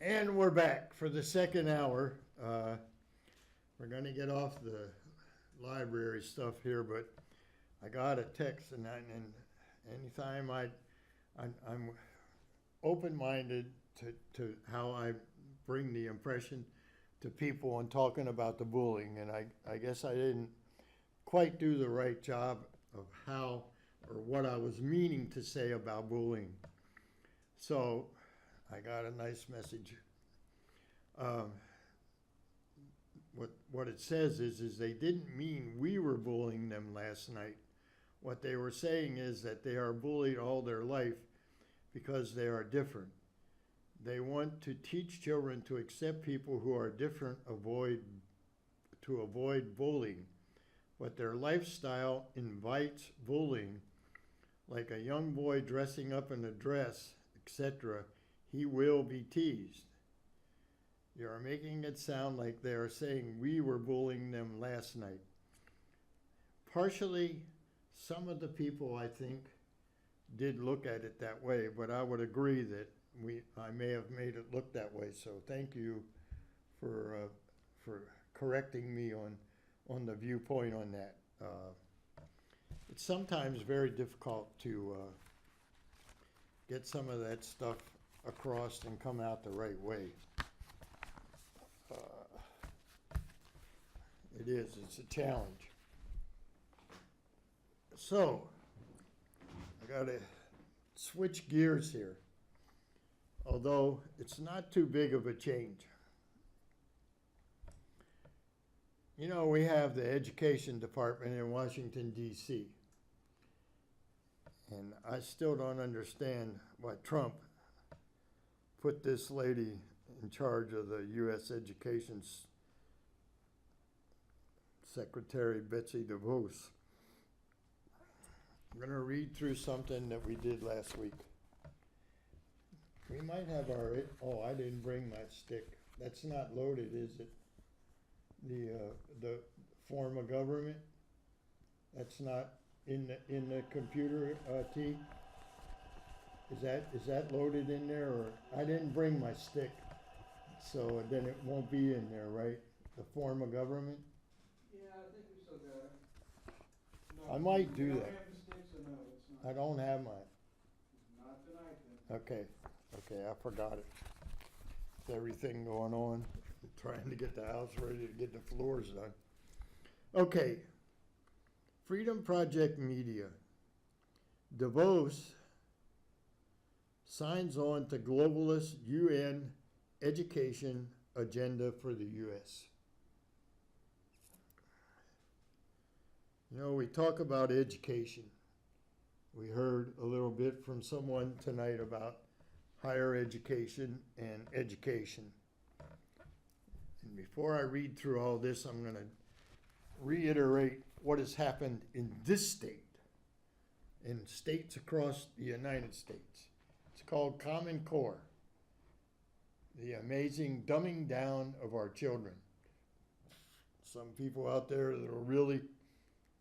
And we're back for the second hour. We're going to get off the library stuff here, but I got a text, and anytime I'm open-minded to how I bring the impression to people and talking about the bullying, and I guess I didn't quite do the right job of how or what I was meaning to say about bullying. So I got a nice message. What it says is they didn't mean we were bullying them last night. What they were saying is that they are bullied all their life because they are different. They want to teach children to accept people who are different, to avoid bullying. But their lifestyle invites bullying, like a young boy dressing up in a dress, etc. He will be teased. You are making it sound like they are saying we were bullying them last night. Partially, some of the people, I think, did look at it that way, but I would agree that I may have made it look that way. So thank you for correcting me on the viewpoint on that. It's sometimes very difficult to get some of that stuff across and come out the right way. It's a challenge. So, I gotta switch gears here, although it's not too big of a change. You know, we have the education department in Washington, D.C., and I still don't understand why Trump put this lady in charge of the U.S. Education Secretary, Betsy DeVos. I'm going to read through something that we did last week. We might have I didn't bring my stick. That's not loaded, is it? The form of government? That's not in the computer, T? Is that loaded in there, or I didn't bring my stick, so then it won't be in there, right? The form of government? Yeah, I think we still got it. No, I might do that. You don't have the sticks, or no, it's not. I don't have mine. Not tonight, then. Okay, I forgot it. With everything going on, trying to get the house ready to get the floors done. Okay, Freedom Project Media. DeVos signs on to globalist UN education agenda for the U.S. You know, we talk about education. We heard a little bit from someone tonight about higher education and education. And before I read through all this, I'm going to reiterate what has happened in this state, in states across the United States. It's called Common Core, the amazing dumbing down of our children. Some people out there that will really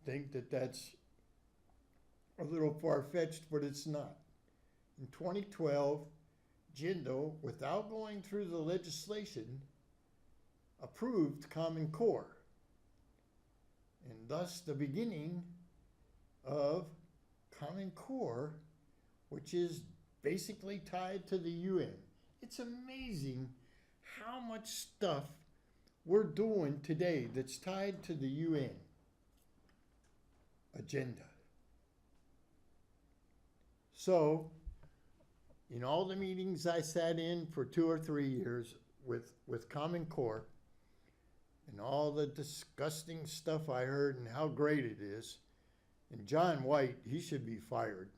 think that that's a little far-fetched, but it's not. In 2012, Jindal, without going through the legislation, approved Common Core, and thus the beginning of Common Core, which is basically tied to the UN. It's amazing how much stuff we're doing today that's tied to the UN agenda. So, in all the meetings I sat in for 2 or 3 years with Common Core, and all the disgusting stuff I heard and how great it is, and John White, he should be fired.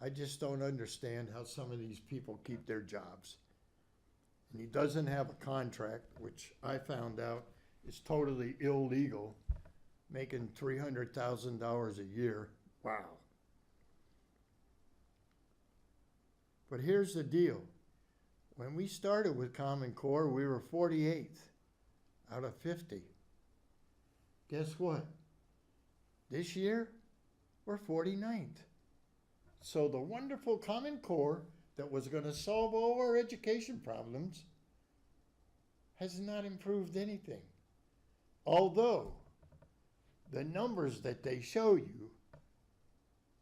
I just don't understand how some of these people keep their jobs. And he doesn't have a contract, which I found out is totally illegal, making $300,000 a year. Wow. But here's the deal. When we started with Common Core, we were 48th out of 50. Guess what? This year, we're 49th. So the wonderful Common Core that was going to solve all our education problems has not improved anything. Although the numbers that they show you,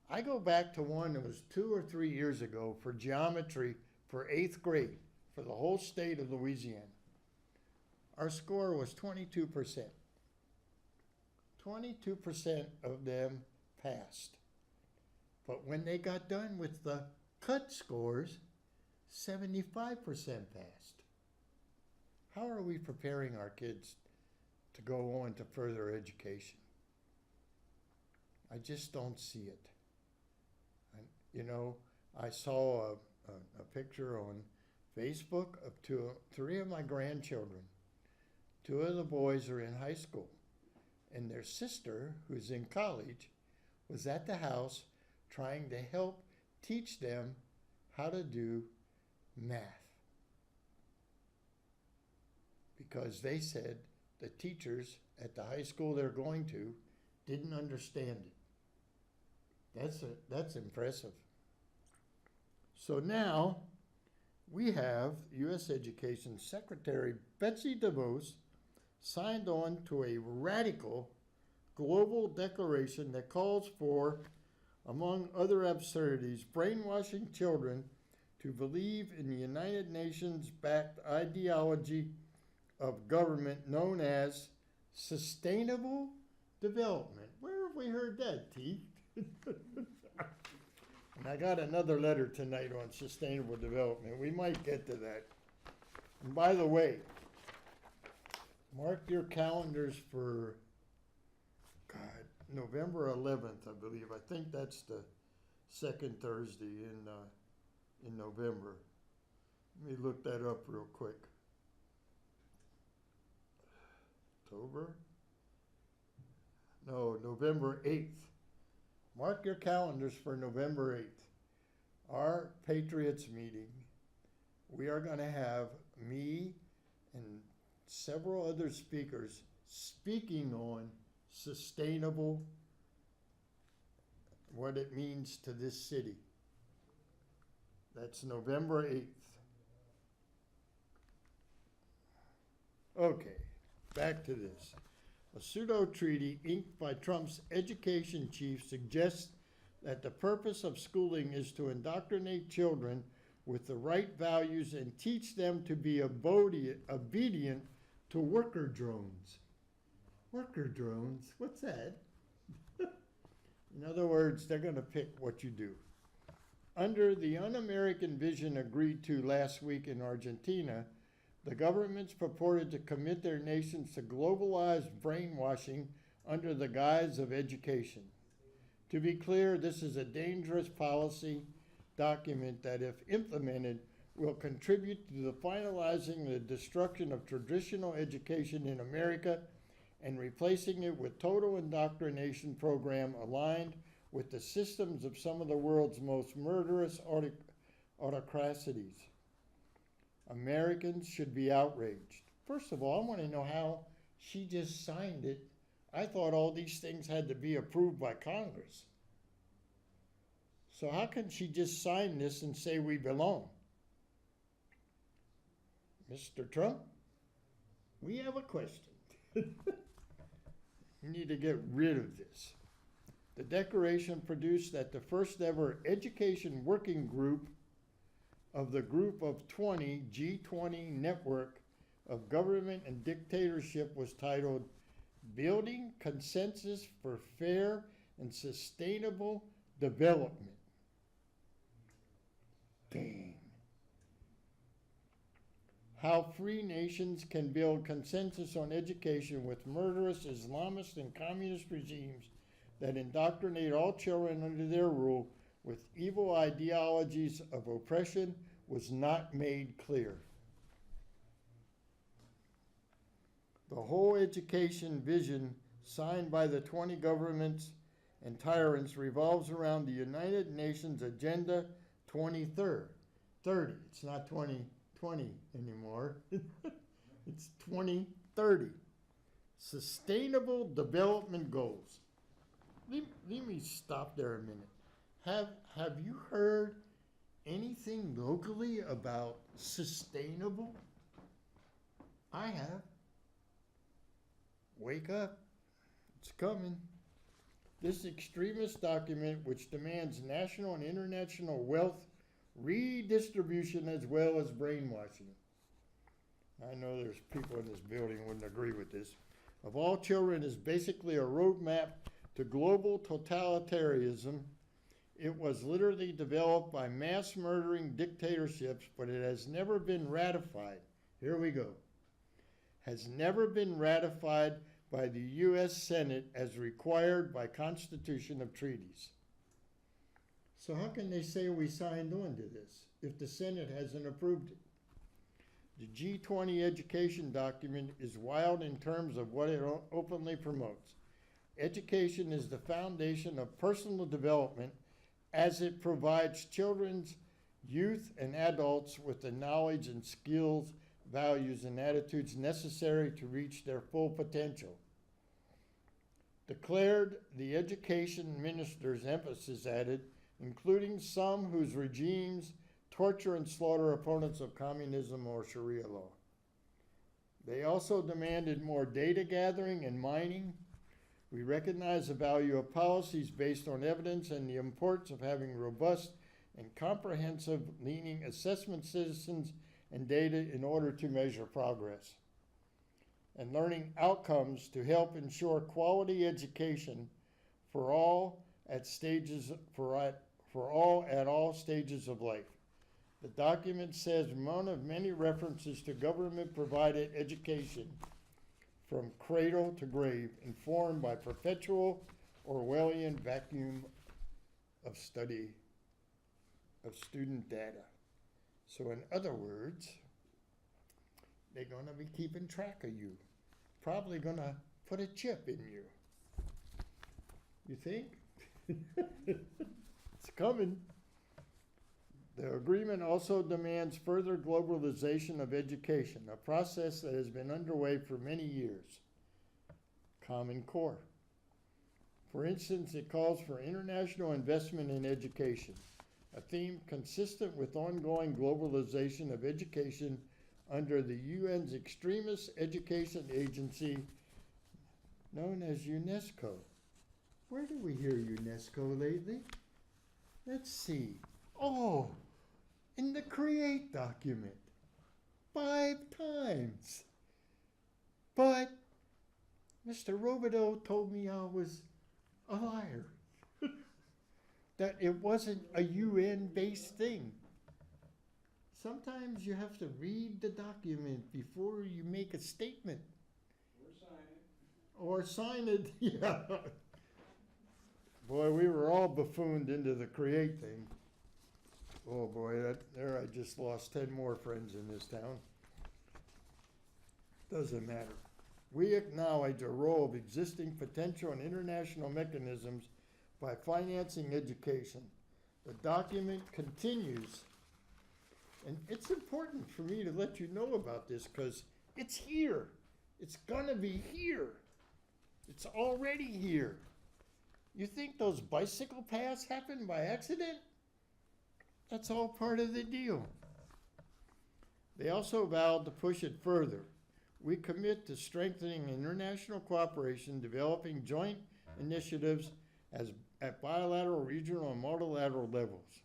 I go back to one that was 2 or 3 years ago for geometry for 8th grade for the whole state of Louisiana. Our score was 22%. 22% of them passed. But when they got done with the cut scores, 75% passed. How are we preparing our kids to go on to further education? I just don't see it. You know, I saw a picture on Facebook of 3 of my grandchildren. 2 of the boys are in high school, and their sister, who's in college, was at the house trying to help teach them how to do math. Because they said the teachers at the high school they're going to didn't understand it. That's impressive. So now we have U.S. Education Secretary Betsy DeVos signed on to a radical global declaration that calls for, among other absurdities, brainwashing children to believe in the United Nations-backed ideology of government known as sustainable development. Where have we heard that, T? And I got another letter tonight on sustainable development. We might get to that. And by the way, mark your calendars for, November 11th, I believe. I think that's the second Thursday in November. Let me look that up real quick. November 8th. Mark your calendars for November 8th. Our Patriots meeting, we are going to have me and several other speakers speaking on sustainable, what it means to this city. That's November 8th. Okay, back to this. A pseudo-treaty inked by Trump's education chief suggests that the purpose of schooling is to indoctrinate children with the right values and teach them to be obedient to worker drones. Worker drones? What's that? In other words, they're going to pick what you do. Under the un-American vision agreed to last week in Argentina, the governments purported to commit their nations to globalized brainwashing under the guise of education. To be clear, this is a dangerous policy document that, if implemented, will contribute to the finalizing the destruction of traditional education in America and replacing it with total indoctrination program aligned with the systems of some of the world's most murderous autocracies. Americans should be outraged. First of all, I want to know how she just signed it. I thought all these things had to be approved by Congress. So how can she just sign this and say we belong? Mr. Trump, we have a question. We need to get rid of this. The declaration produced that the first ever education working group of the Group of 20 G20 network of government and dictatorship was titled Building Consensus for Fair and Sustainable Development. Dang. How free nations can build consensus on education with murderous Islamist and communist regimes that indoctrinate all children under their rule with evil ideologies of oppression was not made clear. The whole education vision signed by the 20 governments and tyrants revolves around the United Nations Agenda 2030. It's not 2020 anymore. It's 2030. Sustainable Development Goals. Let me stop there a minute. Have you heard anything locally about sustainable? I have. Wake up. It's coming. This extremist document, which demands national and international wealth redistribution as well as brainwashing. I know there's people in this building who wouldn't agree with this. Of all children is basically a roadmap to global totalitarianism. It was literally developed by mass murdering dictatorships, but it has never been ratified. Here we go. Has never been ratified by the U.S. Senate as required by Constitution of treaties. So how can they say we signed on to this if the Senate hasn't approved it? The G20 education document is wild in terms of what it openly promotes. Education is the foundation of personal development as it provides children's, youth, and adults with the knowledge and skills, values, and attitudes necessary to reach their full potential. Declared the education minister's emphasis added, including some whose regimes torture and slaughter opponents of communism or Sharia law. They also demanded more data gathering and mining. We recognize the value of policies based on evidence and the importance of having robust and comprehensive leaning assessment systems and data in order to measure progress. And learning outcomes to help ensure quality education for all at all stages of life. The document says one of many references to government-provided education from cradle to grave, informed by perpetual Orwellian vacuum of study of student data. So in other words, they're going to be keeping track of you. Probably going to put a chip in you. You think? It's coming. The agreement also demands further globalization of education, a process that has been underway for many years. Common Core. For instance, it calls for international investment in education, a theme consistent with ongoing globalization of education under the UN's extremist education agency known as UNESCO. Where do we hear UNESCO lately? Let's see. Oh, in the Create document. 5 times. But Mr. Robideau told me I was a liar. That it wasn't a UN-based thing. Sometimes you have to read the document before you make a statement. Or sign it, yeah. Boy, we were all buffooned into the Create thing. Oh boy, I just lost 10 more friends in this town. Doesn't matter. We acknowledge a role of existing potential and international mechanisms by financing education. The document continues, and it's important for me to let you know about this because it's here. It's gonna be here. It's already here. You think those bicycle paths happened by accident? That's all part of the deal. They also vowed to push it further. We commit to strengthening international cooperation, developing joint initiatives at bilateral, regional, and multilateral levels.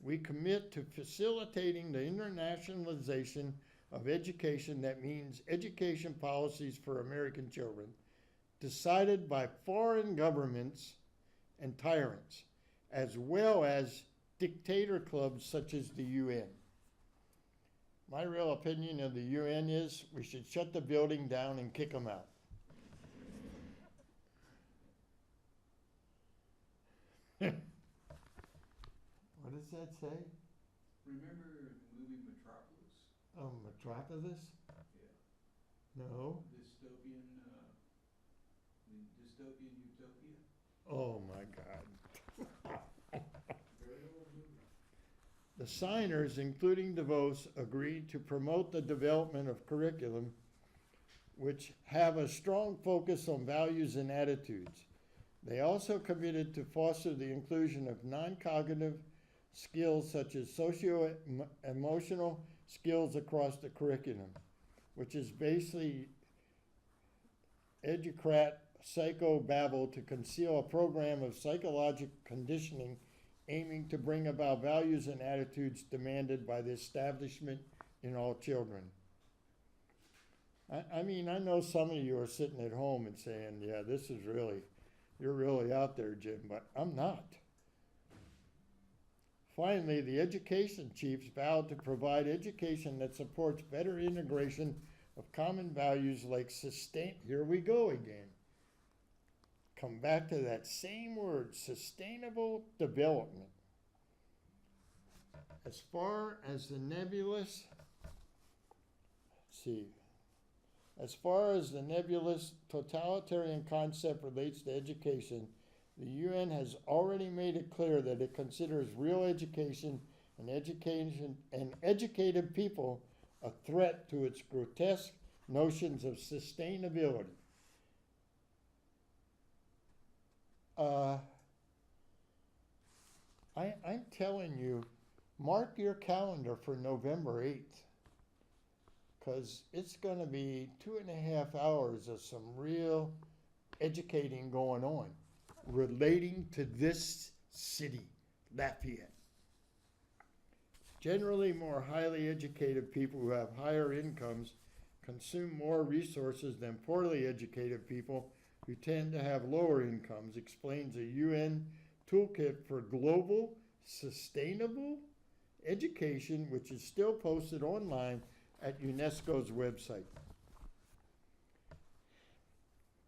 We commit to facilitating the internationalization of education, that means education policies for American children, decided by foreign governments and tyrants, as well as dictator clubs such as the UN. My real opinion of the UN is we should shut the building down and kick them out. What does that say? Remember the movie Metropolis? Oh, Metropolis? Yeah. No. Dystopian utopia? Oh my God. Very old movie. The signers, including DeVos, agreed to promote the development of curriculum which have a strong focus on values and attitudes. They also committed to foster the inclusion of non-cognitive skills such as socio-emotional skills across the curriculum, which is basically educrat psychobabble to conceal a program of psychological conditioning aiming to bring about values and attitudes demanded by the establishment in all children. I mean, I know some of you are sitting at home and saying, yeah, this is really, you're really out there, Jim, but I'm not. Finally, the education chiefs vowed to provide education that supports better integration of common values like here we go again. Come back to that same word, sustainable development. As far as the nebulous totalitarian concept relates to education, the UN has already made it clear that it considers real education and educated people a threat to its grotesque notions of sustainability. I'm telling you, mark your calendar for November 8th, because it's going to be 2.5 hours of some real educating going on relating to this city, Lafayette. Generally, more highly educated people who have higher incomes consume more resources than poorly educated people who tend to have lower incomes, explains a UN toolkit for global sustainable education, which is still posted online at UNESCO's website.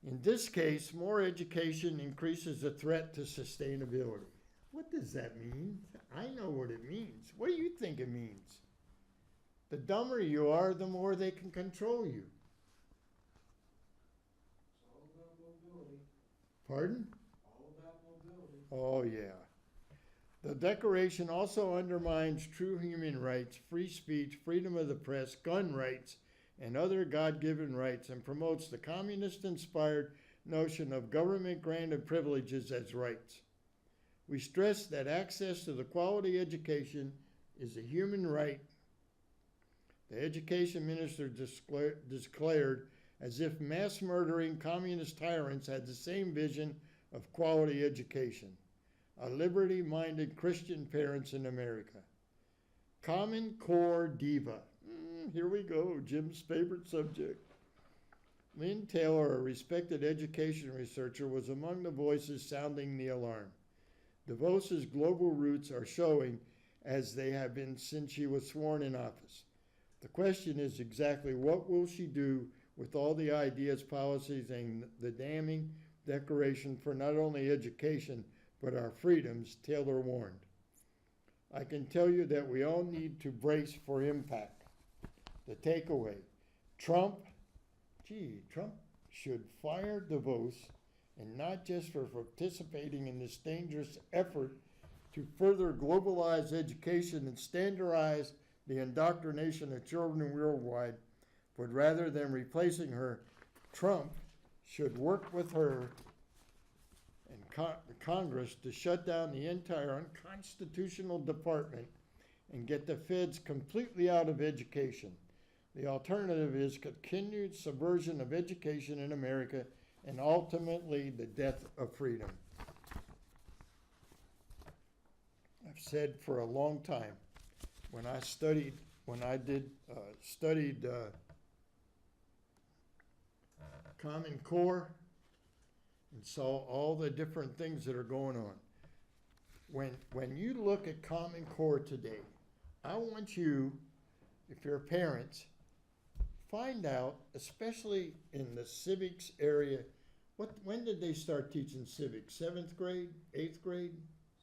In this case, more education increases the threat to sustainability. What does that mean? I know what it means. What do you think it means? The dumber you are, the more they can control you. It's all about mobility. Pardon? All about mobility. Oh, yeah. The Declaration also undermines true human rights, free speech, freedom of the press, gun rights, and other God-given rights, and promotes the communist-inspired notion of government-granted privileges as rights. We stress that access to the quality education is a human right. The education minister declared as if mass-murdering communist tyrants had the same vision of quality education. A liberty-minded Christian parents in America. Common Core diva. Here we go, Jim's favorite subject. Lynn Taylor, a respected education researcher, was among the voices sounding the alarm. DeVos's global roots are showing as they have been since she was sworn in office. The question is exactly what will she do with all the ideas, policies, and the damning declaration for not only education, but our freedoms, Taylor warned. I can tell you that we all need to brace for impact. The takeaway, Trump should fire DeVos, and not just for participating in this dangerous effort to further globalize education and standardize the indoctrination of children worldwide, but rather than replacing her, Trump should work with her and Congress to shut down the entire unconstitutional department and get the feds completely out of education. The alternative is continued subversion of education in America and ultimately the death of freedom. I've said for a long time, when I studied Common Core and saw all the different things that are going on. When you look at Common Core today, I want you, if you're parents, find out, especially in the civics area, when did they start teaching civics? 7th grade, 8th grade?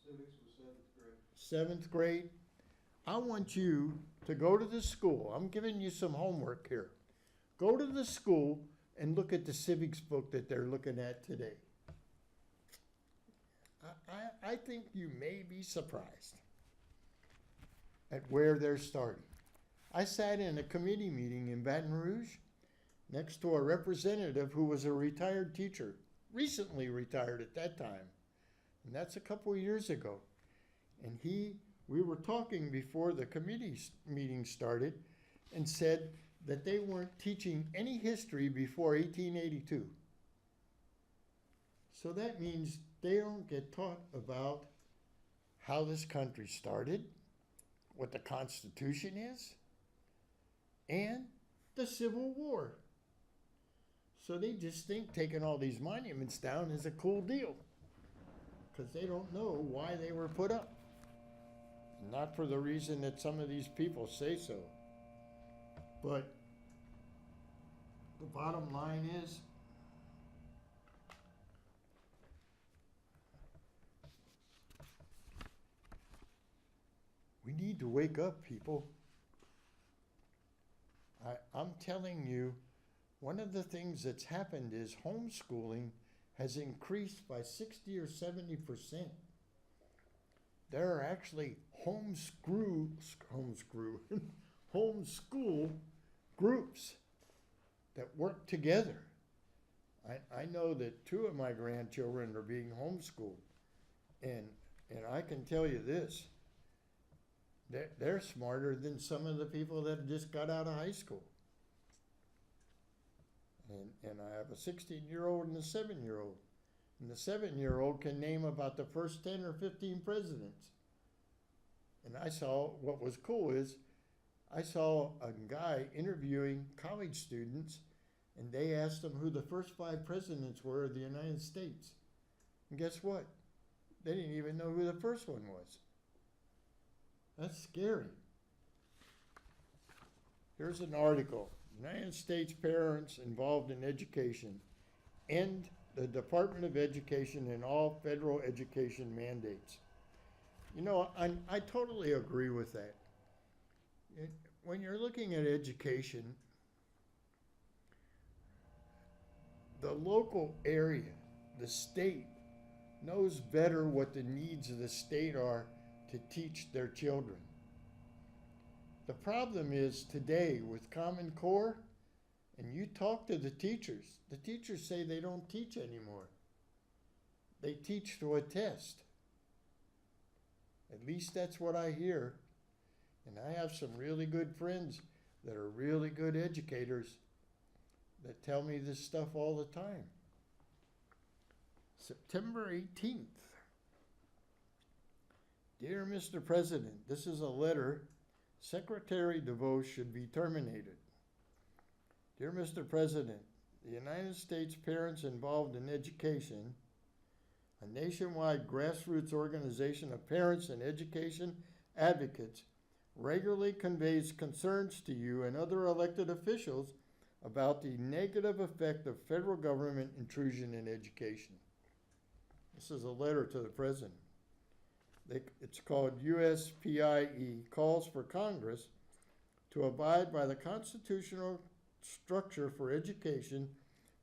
Civics was 7th grade. 7th grade. I want you to go to the school. I'm giving you some homework here. Go to the school and look at the civics book that they're looking at today. I think you may be surprised at where they're starting. I sat in a committee meeting in Baton Rouge next to a representative who was a retired teacher, recently retired at that time, and that's a couple of years ago. And he We were talking before the committee meeting started and said that they weren't teaching any history before 1882. So that means they don't get taught about how this country started, what the Constitution is, and the Civil War. So they just think taking all these monuments down is a cool deal, because they don't know why they were put up. Not for the reason that some of these people say so. But the bottom line is, we need to wake up, people. I'm telling you, one of the things that's happened is homeschooling has increased by 60 or 70%. There are actually homeschool groups that work together. I know that 2 of my grandchildren are being homeschooled, and I can tell you this, they're smarter than some of the people that just got out of high school. And I have a 16-year-old and a 7-year-old. And the 7-year-old can name about the first 10 or 15 presidents. And I saw, what was cool is, I saw a guy interviewing college students, and they asked them who the first 5 presidents were of the United States. And guess what? They didn't even know who the first one was. That's scary. Here's an article. United States parents involved in education end the Department of Education and all federal education mandates. You know, I totally agree with that. When you're looking at education, the local area, the state, knows better what the needs of the state are to teach their children. The problem is today with Common Core, and you talk to the teachers say they don't teach anymore. They teach to a test. At least that's what I hear. And I have some really good friends that are really good educators that tell me this stuff all the time. September 18th. Dear Mr. President, this is a letter. Secretary DeVos should be terminated. Dear Mr. President, the United States Parents Involved in Education, a nationwide grassroots organization of parents and education advocates, regularly conveys concerns to you and other elected officials about the negative effect of federal government intrusion in education. This is a letter to the President. It's called USPIE, calls for Congress to abide by the constitutional structure for education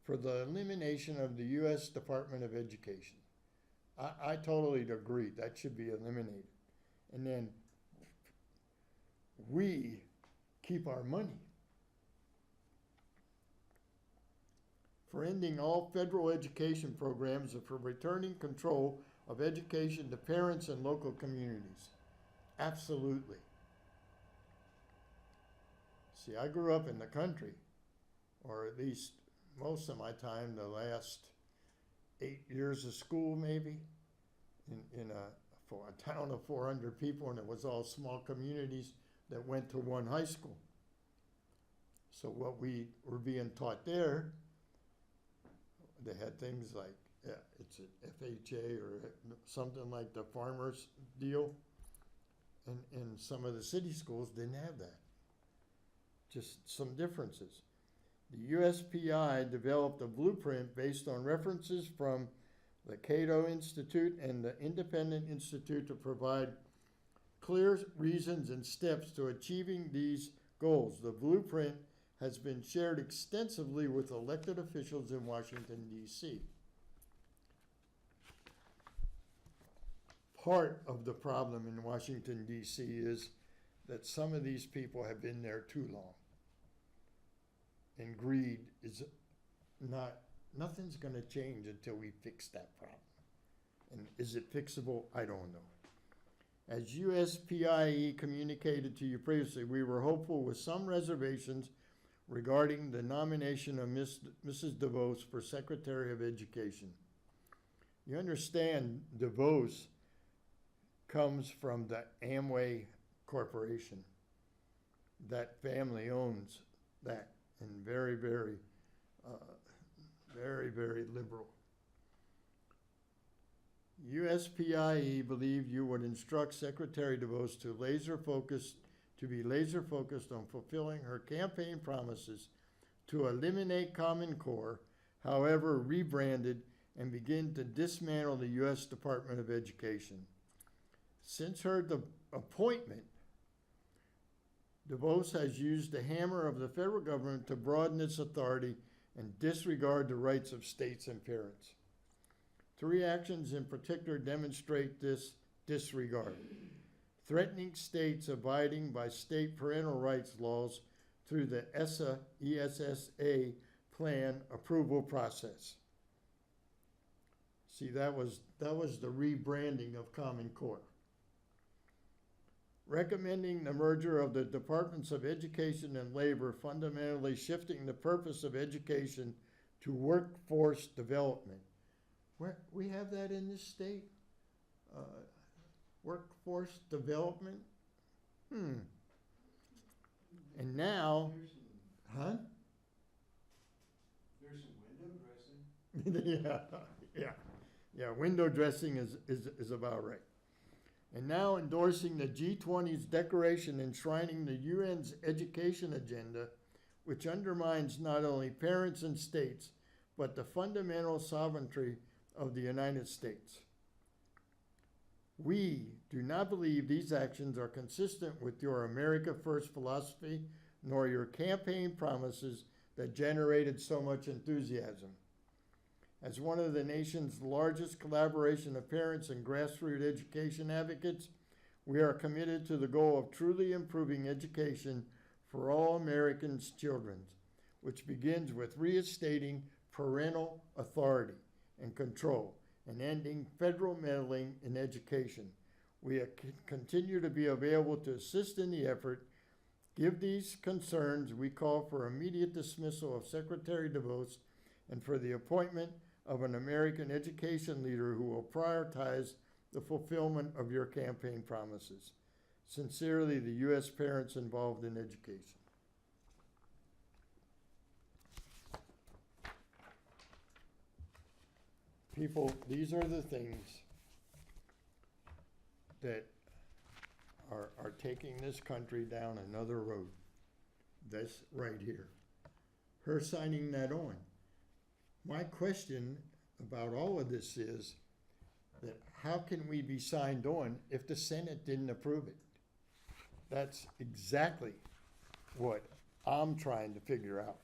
for the elimination of the U.S. Department of Education. I totally agree. That should be eliminated. And then we keep our money. For ending all federal education programs and for returning control of education to parents and local communities. Absolutely. See, I grew up in the country, or at least most of my time, the last 8 years of school maybe, in a town of 400 people, and it was all small communities that went to one high school. So what we were being taught there, they had things like, it's an FHA or something like the farmers deal, and some of the city schools didn't have that. Just some differences. The USPI developed a blueprint based on references from the Cato Institute and the Independent Institute to provide clear reasons and steps to achieving these goals. The blueprint has been shared extensively with elected officials in Washington, D.C. Part of the problem in Washington, D.C. is that some of these people have been there too long. And greed is nothing's going to change until we fix that problem. And is it fixable? I don't know. As USPIE communicated to you previously, we were hopeful with some reservations regarding the nomination of Mrs. DeVos for Secretary of Education. You understand DeVos comes from the Amway Corporation. That family owns that, and very, very liberal. USPIE believed you would instruct Secretary DeVos to be laser focused on fulfilling her campaign promises to eliminate Common Core, however rebranded, and begin to dismantle the U.S. Department of Education. Since her appointment, DeVos has used the hammer of the federal government to broaden its authority and disregard the rights of states and parents. Three actions in particular demonstrate this disregard. Threatening states abiding by state parental rights laws through the ESSA plan approval process. See, that was the rebranding of Common Core. Recommending the merger of the Departments of Education and Labor, fundamentally shifting the purpose of education to workforce development. We have that in this state? Workforce development? And now, There's some window dressing. Yeah, window dressing is about right. And now endorsing the G20's declaration enshrining the UN's education agenda, which undermines not only parents and states, but the fundamental sovereignty of the United States. We do not believe these actions are consistent with your America First philosophy, nor your campaign promises that generated so much enthusiasm. As one of the nation's largest collaboration of parents and grassroots education advocates, we are committed to the goal of truly improving education for all Americans' children, which begins with reinstating parental authority and control and ending federal meddling in education. We continue to be available to assist in the effort. Give these concerns, we call for immediate dismissal of Secretary DeVos and for the appointment of an American education leader who will prioritize the fulfillment of your campaign promises. Sincerely, the U.S. parents involved in education. People, these are the things that are taking this country down another road. This right here. Her signing that on. My question about all of this is that how can we be signed on if the Senate didn't approve it? That's exactly what I'm trying to figure out.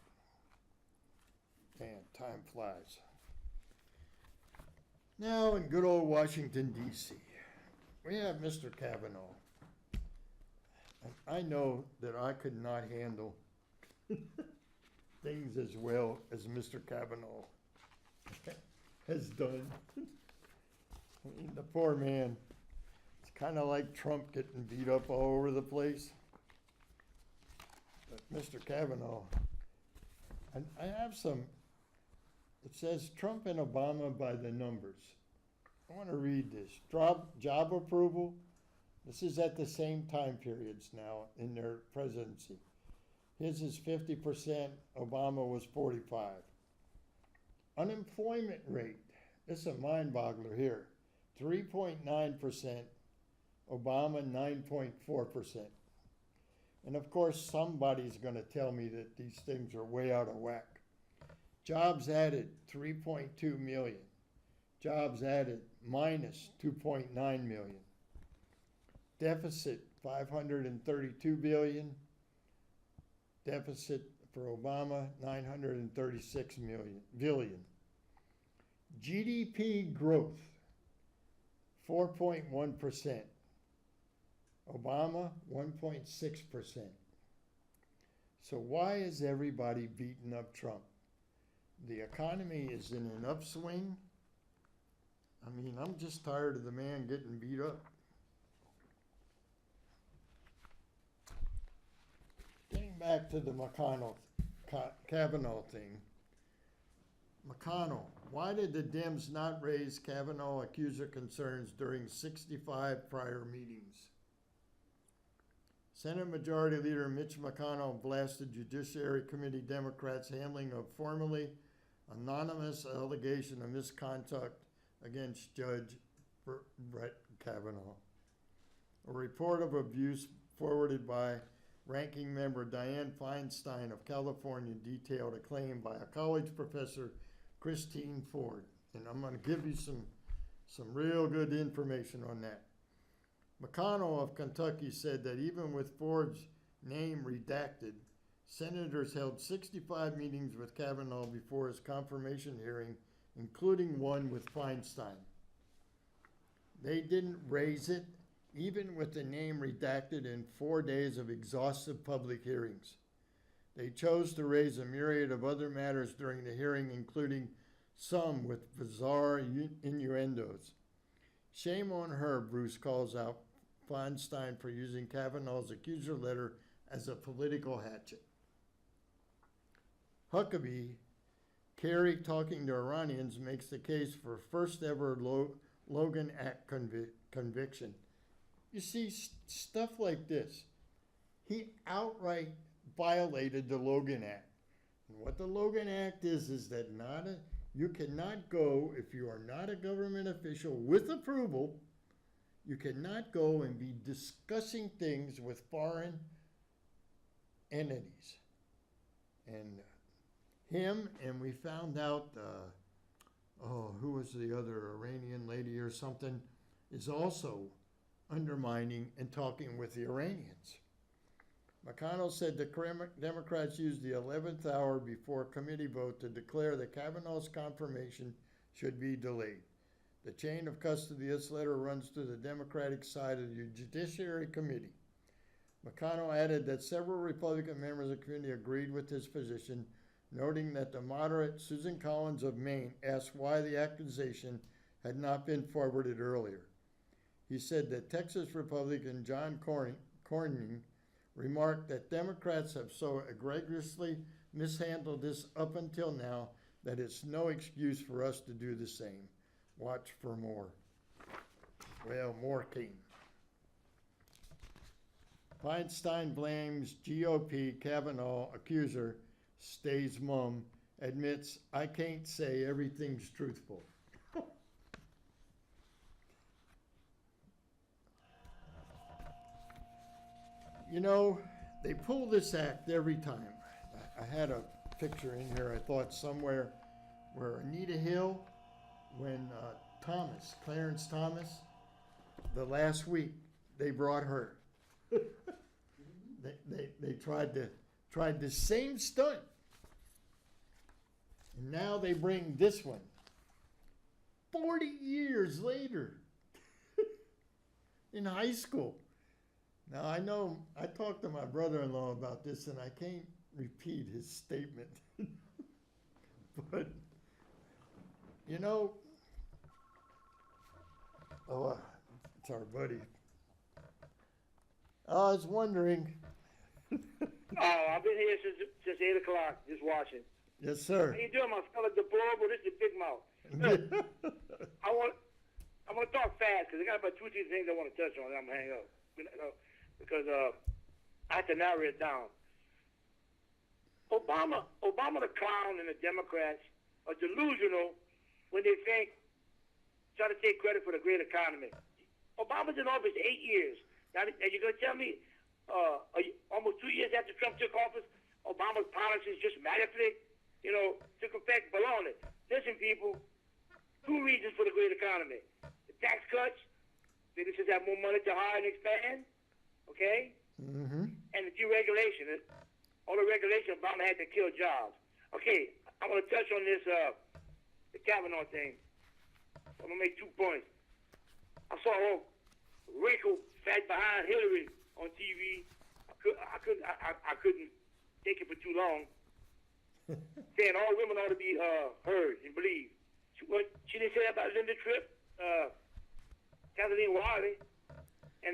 Man, time flies. Now in good old Washington, D.C., we have Mr. Kavanaugh. And I know that I could not handle things as well as Mr. Kavanaugh has done. I mean, the poor man, it's kind of like Trump getting beat up all over the place. But Mr. Kavanaugh, and I have some, it says Trump and Obama by the numbers. I want to read this. Job approval. This is at the same time periods now in their presidency. His is 50%, Obama was 45%. Unemployment rate, this is a mind boggler here, 3.9%, Obama 9.4%. And of course, somebody's going to tell me that these things are way out of whack. Jobs added, 3.2 million. Jobs added, minus 2.9 million. Deficit, 532 billion. Deficit for Obama, 936 billion. GDP growth, 4.1%. Obama, 1.6%. So why is everybody beating up Trump? The economy is in an upswing. I mean, I'm just tired of the man getting beat up. back to the Kavanaugh thing. McConnell, why did the Dems not raise Kavanaugh accuser concerns during 65 prior meetings? Senate Majority Leader Mitch McConnell blasted Judiciary Committee Democrats' handling of formerly anonymous allegation of misconduct against Judge Brett Kavanaugh. A report of abuse forwarded by Ranking Member Dianne Feinstein of California detailed a claim by a college professor, Christine Ford. And I'm going to give you some real good information on that. McConnell of Kentucky said that even with Ford's name redacted, senators held 65 meetings with Kavanaugh before his confirmation hearing, including one with Feinstein. They didn't raise it, even with the name redacted in 4 days of exhaustive public hearings. They chose to raise a myriad of other matters during the hearing, including some with bizarre innuendos. Shame on her, Bruce calls out Feinstein for using Kavanaugh's accuser letter as a political hatchet. Huckabee, Kerry talking to Iranians, makes the case for first ever Logan Act conviction. You see, stuff like this. He outright violated the Logan Act. And what the Logan Act is that you cannot go, if you are not a government official with approval, you cannot go and be discussing things with foreign entities. And him, and we found out, who was the other Iranian lady or something, is also undermining and talking with the Iranians. McConnell said the Democrats used the 11th hour before committee vote to declare that Kavanaugh's confirmation should be delayed. The chain of custody of this letter runs through the Democratic side of the Judiciary Committee. McConnell added that several Republican members of the committee agreed with his position, noting that the moderate Susan Collins of Maine asked why the accusation had not been forwarded earlier. He said that Texas Republican John Cornyn remarked that Democrats have so egregiously mishandled this up until now that it's no excuse for us to do the same. Watch for more. Well, more came. Feinstein blames GOP Kavanaugh accuser, stays mum, admits, I can't say everything's truthful. You know, they pull this act every time. I had a picture in here, I thought, somewhere where Anita Hill, when Clarence Thomas, the last week, they brought her. They tried the same stunt. And now they bring this one. 40 years later. In high school. Now I know, I talked to my brother-in-law about this and I can't repeat his statement. But, you know, it's our buddy. I was wondering. I've been here since 8 o'clock, just watching. Yes, sir. How you doing, my fellow deplorable? This is Big Mouth. I want to talk fast because I got about 2 or 3 things I want to touch on. And I'm gonna hang up because I have to narrow it down. Obama the clown and the Democrats are delusional when they try to take credit for the great economy. Obama's in office 8 years. Now, are you going to tell me almost 2 years after Trump took office, Obama's policies just magically, took effect? Baloney. Listen, people, 2 reasons for the great economy. The tax cuts, businesses have more money to hire and expand, okay? Mm-hmm. And the deregulation. All the regulation, Obama had to kill jobs. Okay, I want to touch on this, the Kavanaugh thing. I'm going to make 2 points. I saw a whole wrinkled, fat behind Hillary on TV. I couldn't take it for too long. Saying all women ought to be heard and believed. She didn't say that about Linda Tripp, Kathleen Wiley, and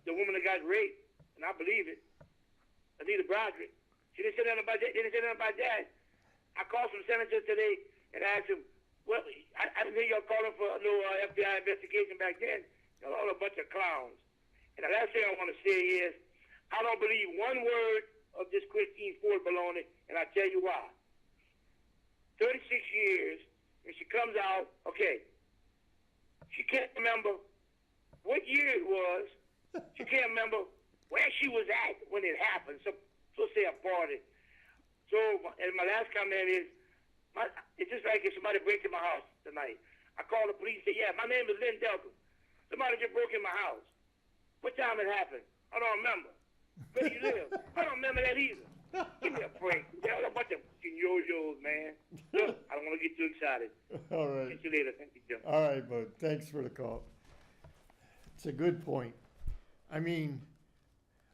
the woman that got raped, and I believe it, Anita Broderick. She didn't say nothing about that. Didn't say nothing about that. I called some senators today and asked them, well, I didn't hear y'all calling for no FBI investigation back then. Y'all all a bunch of clowns. And the last thing I want to say is, I don't believe one word of this Christine Ford baloney, and I'll tell you why. 36 years, and she comes out, okay, she can't remember what year it was. She can't remember where she was at when it happened. So say a party. So, and my last comment is, it's just like if somebody breaks in my house tonight. I call the police, say, yeah, my name is Lynn Delton. Somebody just broke in my house. What time it happened? I don't remember. Where you live? I don't remember that either. Give me a break. They're a bunch of fucking yo-yos, man. Look, I don't want to get too excited. All right. See you later. Thank you, Jim. All right, bud. Thanks for the call. It's a good point. I mean,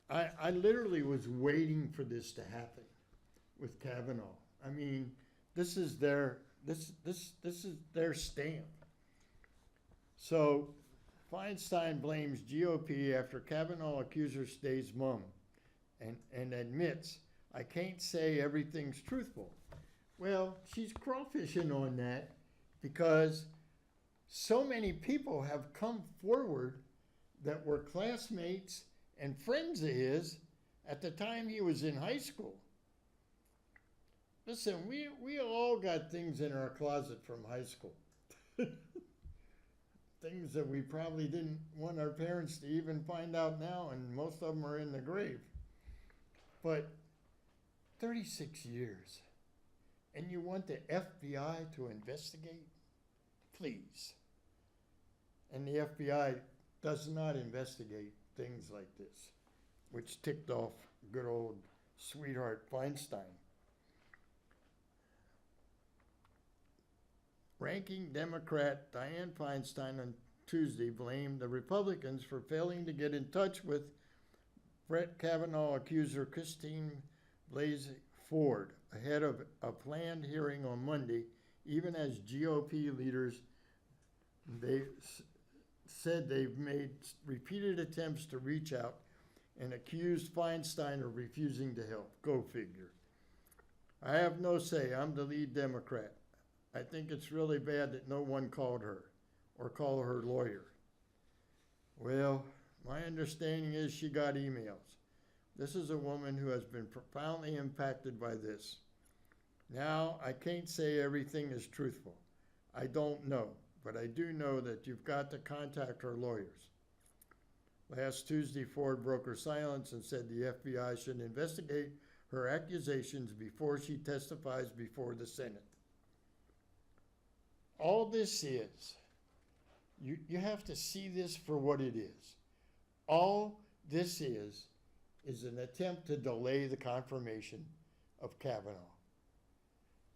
I literally was waiting for this to happen with Kavanaugh. I mean, this is their stamp. So Feinstein blames GOP after Kavanaugh accuser stays mum and admits, I can't say everything's truthful. Well, she's crawfishing on that because so many people have come forward that were classmates and friends of his at the time he was in high school. Listen, we all got things in our closet from high school. Things that we probably didn't want our parents to even find out now, and most of them are in the grave. But 36 years, and you want the FBI to investigate? Please. And the FBI does not investigate things like this, which ticked off good old sweetheart Feinstein. Ranking Democrat Dianne Feinstein on Tuesday blamed the Republicans for failing to get in touch with Brett Kavanaugh accuser Christine Blasey Ford ahead of a planned hearing on Monday, even as GOP leaders said they've made repeated attempts to reach out and accused Feinstein of refusing to help. Go figure. I have no say. I'm the lead Democrat. I think it's really bad that no one called her or called her lawyer. Well, my understanding is she got emails. This is a woman who has been profoundly impacted by this. Now, I can't say everything is truthful. I don't know, but I do know that you've got to contact her lawyers. Last Tuesday, Ford broke her silence and said the FBI should investigate her accusations before she testifies before the Senate. All this is, you have to see this for what it is. All this is an attempt to delay the confirmation of Kavanaugh.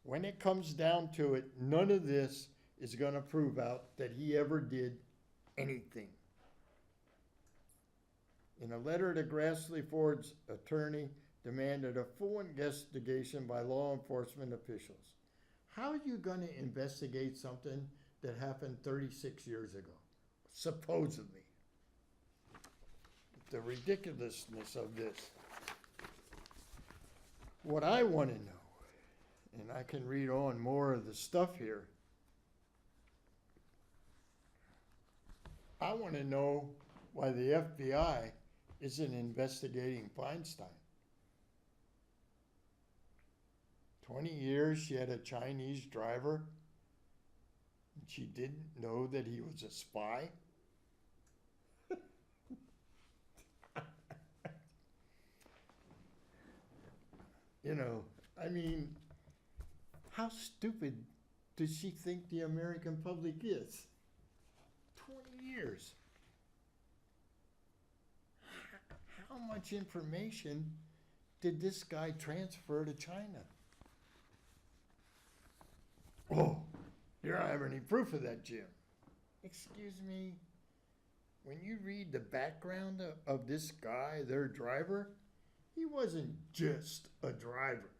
When it comes down to it, none of this is going to prove out that he ever did anything. In a letter to Grassley, Ford's attorney demanded a full investigation by law enforcement officials. How are you going to investigate something that happened 36 years ago, supposedly? The ridiculousness of this. What I want to know, and I can read on more of the stuff here, I want to know why the FBI isn't investigating Feinstein. 20 years she had a Chinese driver, and she didn't know that he was a spy? You know, I mean, how stupid does she think the American public is? 20 years. How much information did this guy transfer to China? Oh, you don't have any proof of that, Jim. Excuse me. When you read the background of this guy, their driver, he wasn't just a driver.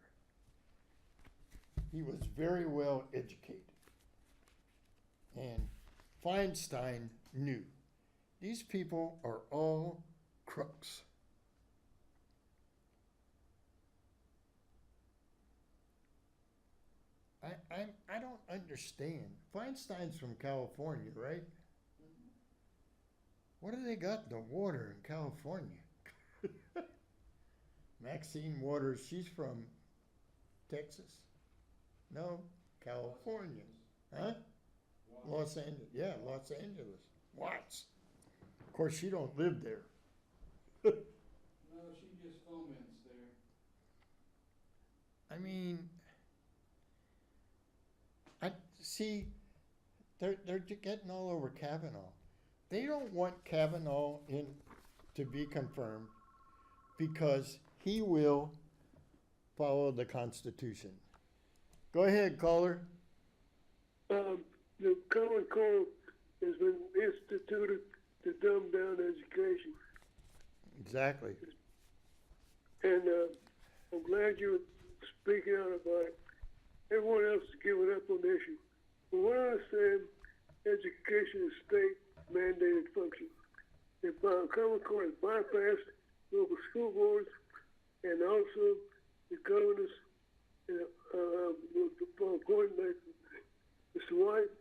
He was very well educated. And Feinstein knew these people are all crooks. I don't understand. Feinstein's from California, right? What do they got in the water in California? Maxine Waters, she's from Texas? No, California. Huh? Los Angeles. Yeah, Los Angeles. Watts. Of course, she don't live there. No, she just foments there. I mean, I see. They're getting all over Kavanaugh. They don't want Kavanaugh in to be confirmed because he will follow the Constitution. Go ahead, caller. The Common Core has been instituted to dumb down education. Exactly. And I'm glad you're speaking out about it. Everyone else is giving up on the issue. But what I understand, education is state mandated function. The Common Core has bypassed local school boards and also the governors appointed by Mr. White.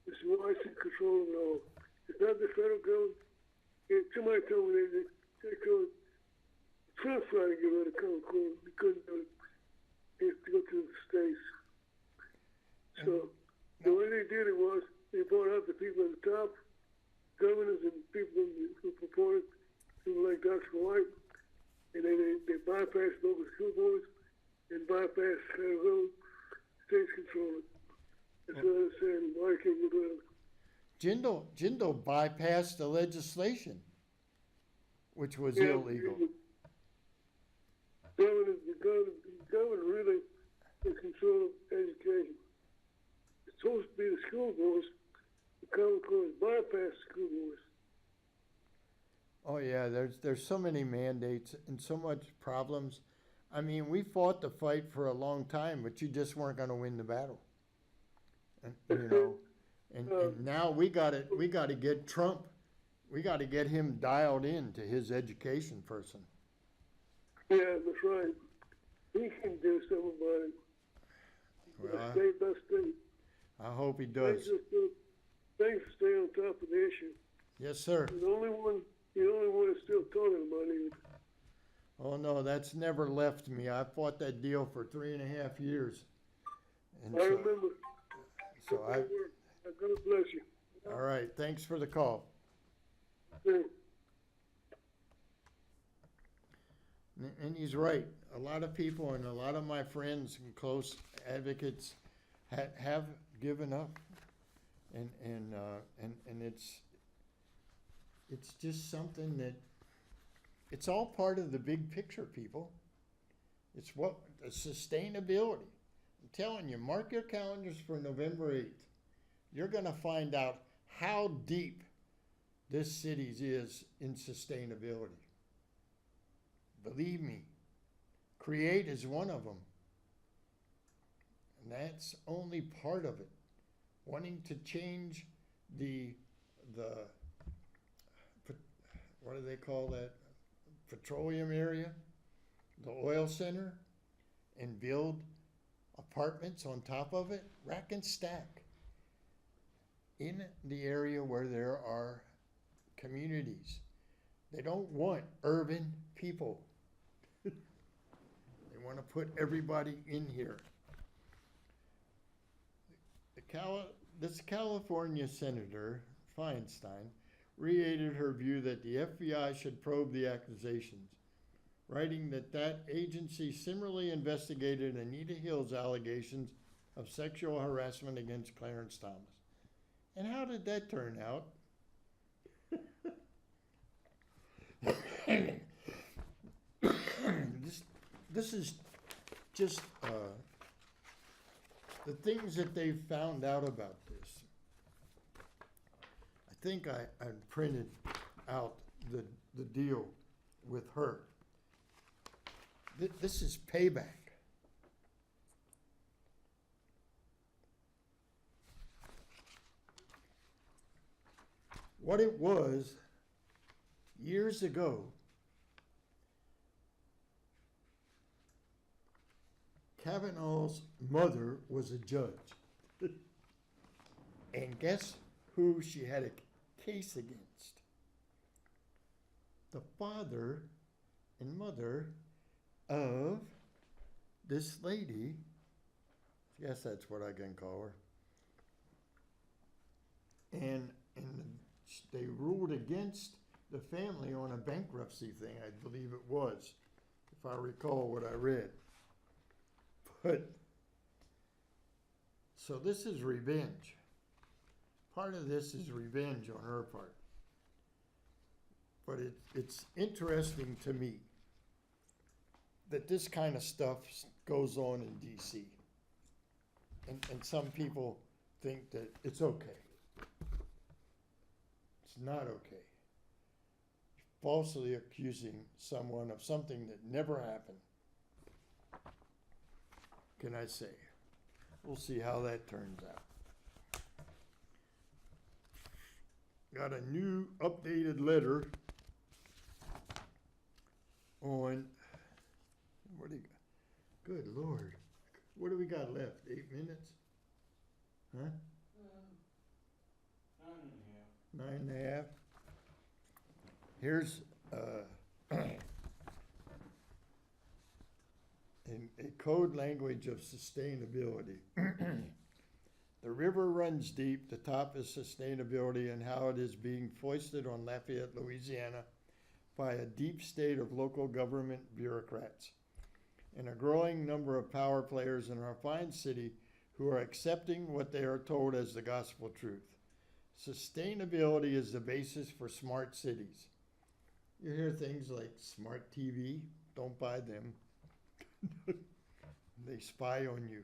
Mr. White's in control of it all. It's not the federal government. Somebody told me they told Trump tried to get rid of Common Core. We couldn't do it. He had to go to the states. So the way they did it was they brought out the people at the top, governors and people who purported, people like Dr. White, and then they bypassed local school boards and bypassed federal states control it. That's what I'm saying. Why can't you do it? Jindal bypassed the legislation, which was illegal. The governor really is control of education. It's supposed to be the school boards. The Common Core has bypassed the school boards. Oh yeah, there's so many mandates and so much problems. I mean, we fought the fight for a long time, but you just weren't going to win the battle. And, you know, and now we got to get Trump. We got to get him dialed in to his education person. Yeah, that's right. He can do something about it. Well, State by state. I hope he does. Thanks for staying on top of the issue. Yes, sir. The only one that's still talking about it. Oh no, that's never left me. I fought that deal for 3.5 years. And I remember. So God bless you. all right, thanks for the call. Yeah. And he's right. A lot of people and a lot of my friends and close advocates have given up, and it's just something that it's all part of the big picture, people. It's what the sustainability. I'm telling you, mark your calendars for November 8th. You're going to find out how deep this city's is in sustainability. Believe me, Create is one of them. And that's only part of it. Wanting to change the what do they call that? Petroleum area, the oil center, and build apartments on top of it, rack and stack, in the area where there are communities. They don't want urban people. They want to put everybody in here. This California Senator, Feinstein, reiterated her view that the FBI should probe the accusations, writing that agency similarly investigated Anita Hill's allegations of sexual harassment against Clarence Thomas. And how did that turn out? This is just the things that they've found out about this. I think I printed out the deal with her. This is payback. What it was years ago, Kavanaugh's mother was a judge. And guess who she had a case against? The father and mother of this lady. I guess that's what I can call her. And they ruled against the family on a bankruptcy thing, I believe it was, if I recall what I read. But, so this is revenge. Part of this is revenge on her part. But it's interesting to me that this kind of stuff goes on in D.C. And some people think that it's okay. It's not okay. Falsely accusing someone of something that never happened. Can I say? We'll see how that turns out. Got a new updated letter on, what do you got? Good Lord. What do we got left? 8 minutes? Huh? 9.5. Here's in a code language of sustainability. The river runs deep. The top is sustainability and how it is being foisted on Lafayette, Louisiana by a deep state of local government bureaucrats and a growing number of power players in our fine city who are accepting what they are told as the gospel truth. Sustainability is the basis for smart cities. You hear things like smart TV, don't buy them. They spy on you.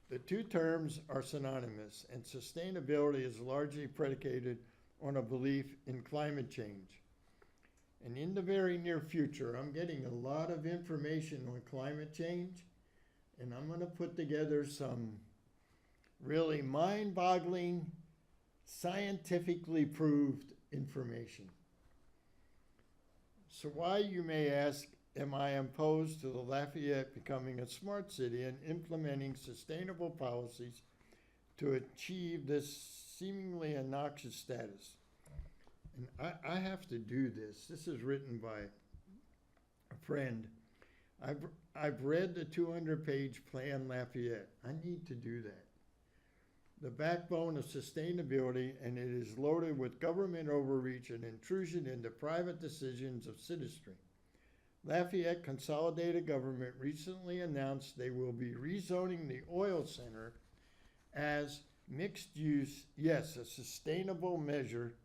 The two terms are synonymous, and sustainability is largely predicated on a belief in climate change. And in the very near future, I'm getting a lot of information on climate change, and I'm going to put together some really mind-boggling, scientifically proved information. So why, you may ask, am I opposed to the Lafayette becoming a smart city and implementing sustainable policies to achieve this seemingly obnoxious status? And I have to do this. This is written by a friend. I've read the 200-page Plan Lafayette. I need to do that. The backbone of sustainability, and it is loaded with government overreach and intrusion into private decisions of citizenry. Lafayette Consolidated Government recently announced they will be rezoning the oil center as mixed use, yes, a sustainable measure,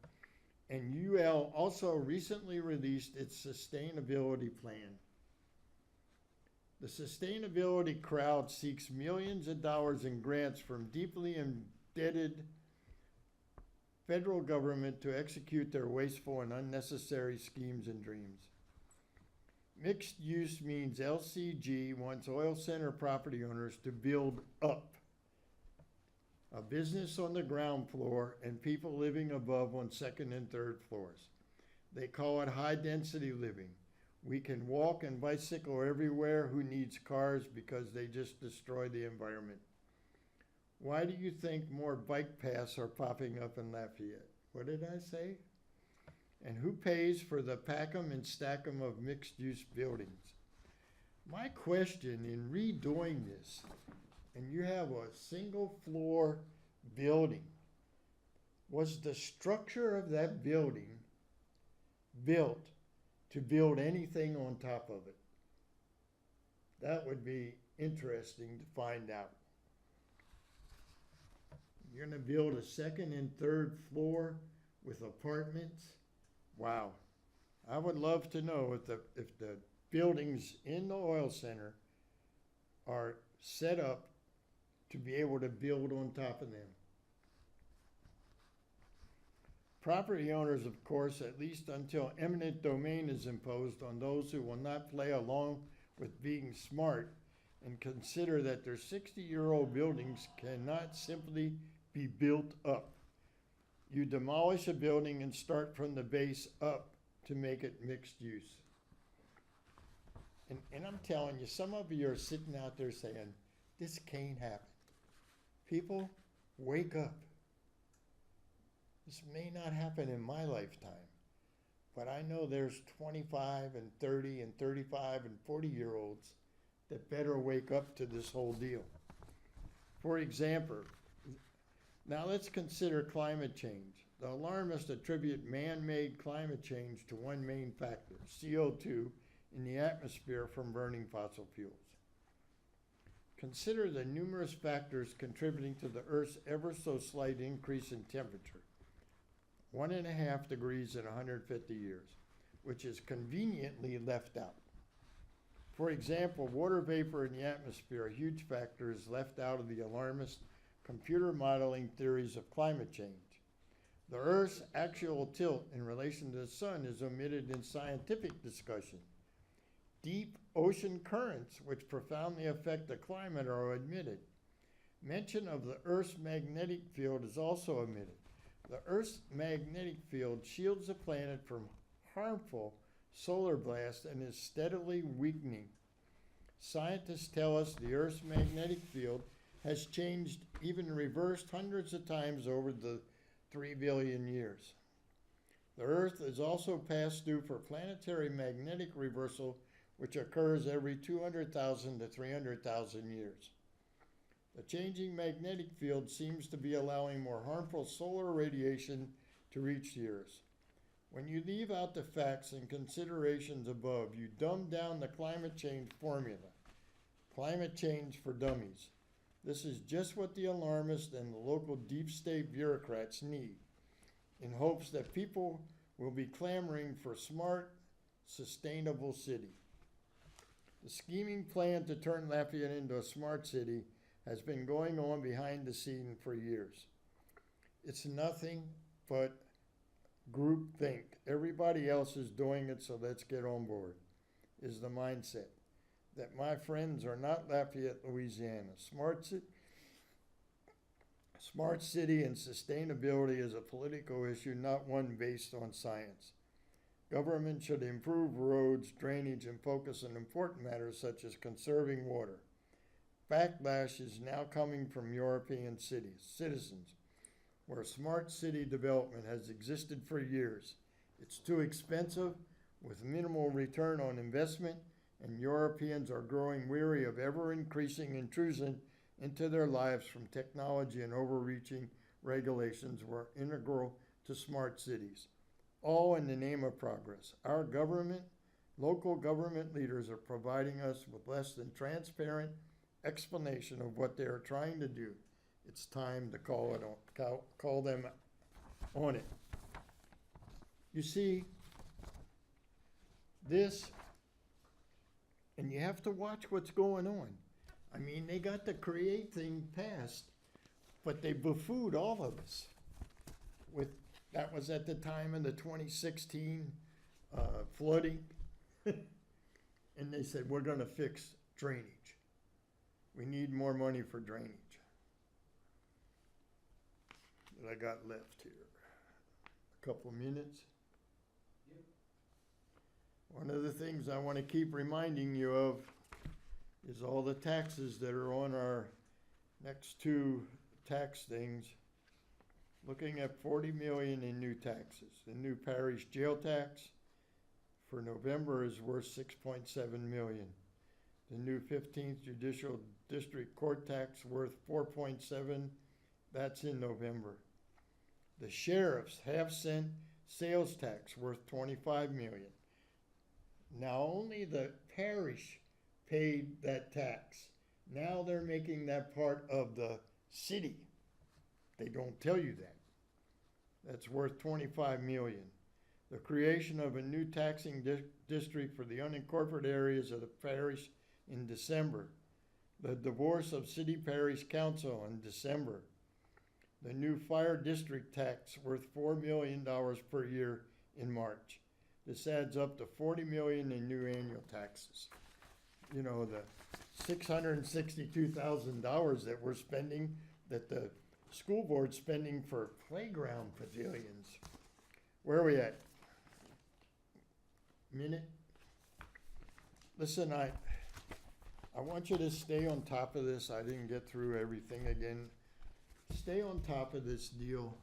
and UL also recently released its sustainability plan. The sustainability crowd seeks millions of dollars in grants from deeply indebted federal government to execute their wasteful and unnecessary schemes and dreams. Mixed use means LCG wants oil center property owners to build up a business on the ground floor and people living above on second and third floors. They call it high density living. We can walk and bicycle everywhere. Who needs cars? Because they just destroy the environment. Why do you think more bike paths are popping up in Lafayette? What did I say? And who pays for the pack 'em and stack 'em of mixed-use buildings? My question in redoing this, and you have a single-floor building, was the structure of that building built to build anything on top of it? That would be interesting to find out. You're going to build a second and third floor with apartments? Wow. I would love to know if the buildings in the oil center are set up to be able to build on top of them. Property owners, of course, at least until eminent domain is imposed on those who will not play along with being smart and consider that their 60-year-old buildings cannot simply be built up. You demolish a building and start from the base up to make it mixed use. And I'm telling you, some of you are sitting out there saying, this can't happen. People, wake up. This may not happen in my lifetime, but I know there's 25 and 30 and 35 and 40-year-olds that better wake up to this whole deal. For example, now let's consider climate change. The alarmists attribute man-made climate change to one main factor, CO2 in the atmosphere from burning fossil fuels. Consider the numerous factors contributing to the Earth's ever so slight increase in temperature, 1.5 degrees in 150 years, which is conveniently left out. For example, water vapor in the atmosphere, a huge factor, is left out of the alarmist computer modeling theories of climate change. The Earth's actual tilt in relation to the sun is omitted in scientific discussion. Deep ocean currents, which profoundly affect the climate, are omitted. Mention of the Earth's magnetic field is also omitted. The Earth's magnetic field shields the planet from harmful solar blasts and is steadily weakening. Scientists tell us the Earth's magnetic field has changed, even reversed, hundreds of times over the 3 billion years. The Earth is also passed through for planetary magnetic reversal, which occurs every 200,000 to 300,000 years. The changing magnetic field seems to be allowing more harmful solar radiation to reach the Earth. When you leave out the facts and considerations above, you dumb down the climate change formula. Climate change for dummies. This is just what the alarmists and the local deep state bureaucrats need, in hopes that people will be clamoring for smart, sustainable city. The scheming plan to turn Lafayette into a smart city has been going on behind the scene for years. It's nothing but groupthink. Everybody else is doing it, so let's get on board, is the mindset. That, my friends, are not Lafayette, Louisiana. Smart city and sustainability is a political issue, not one based on science. Government should improve roads, drainage, and focus on important matters such as conserving water. Backlash is now coming from European citizens, where smart city development has existed for years. It's too expensive, with minimal return on investment, and Europeans are growing weary of ever-increasing intrusion into their lives from technology, and overreaching regulations were integral to smart cities, all in the name of progress. Our government, local government leaders are providing us with less than transparent explanation of what they are trying to do. It's time to call them on it. You see, this, and you have to watch what's going on. I mean, they got the create thing passed, but they buffooned all of us. That was at the time of the 2016 flooding. And they said, we're going to fix drainage. We need more money for drainage. What I got left here? A couple of minutes. Yep. One of the things I want to keep reminding you of is all the taxes that are on our next two tax things. Looking at 40 million in new taxes. The new parish jail tax for November is worth 6.7 million. The new 15th Judicial District Court tax worth 4.7. That's in November. The sheriff's half-cent sales tax worth 25 million. Now only the parish paid that tax. Now they're making that part of the city. They don't tell you that. That's worth 25 million. The creation of a new taxing district for the unincorporated areas of the parish in December. The divorce of city parish council in December. The new fire district tax worth $4 million per year in March. This adds up to 40 million in new annual taxes. You know, the $662,000 that we're spending, that the school board's spending for playground pavilions. Where are we at? Minute? Listen, I want you to stay on top of this. I didn't get through everything again. Stay on top of this deal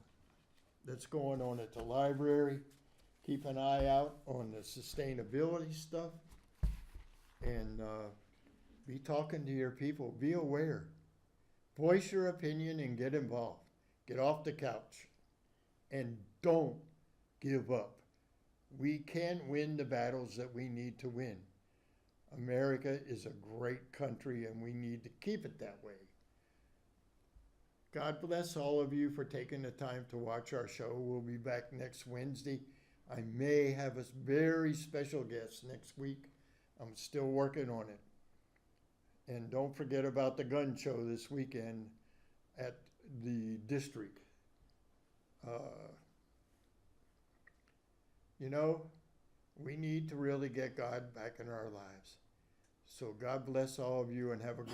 that's going on at the library. Keep an eye out on the sustainability stuff. And be talking to your people. Be aware. Voice your opinion and get involved. Get off the couch. And don't give up. We can win the battles that we need to win. America is a great country and we need to keep it that way. God bless all of you for taking the time to watch our show. We'll be back next Wednesday. I may have a very special guest next week. I'm still working on it. And don't forget about the gun show this weekend at the district. You know, we need to really get God back in our lives. So God bless all of you and have a good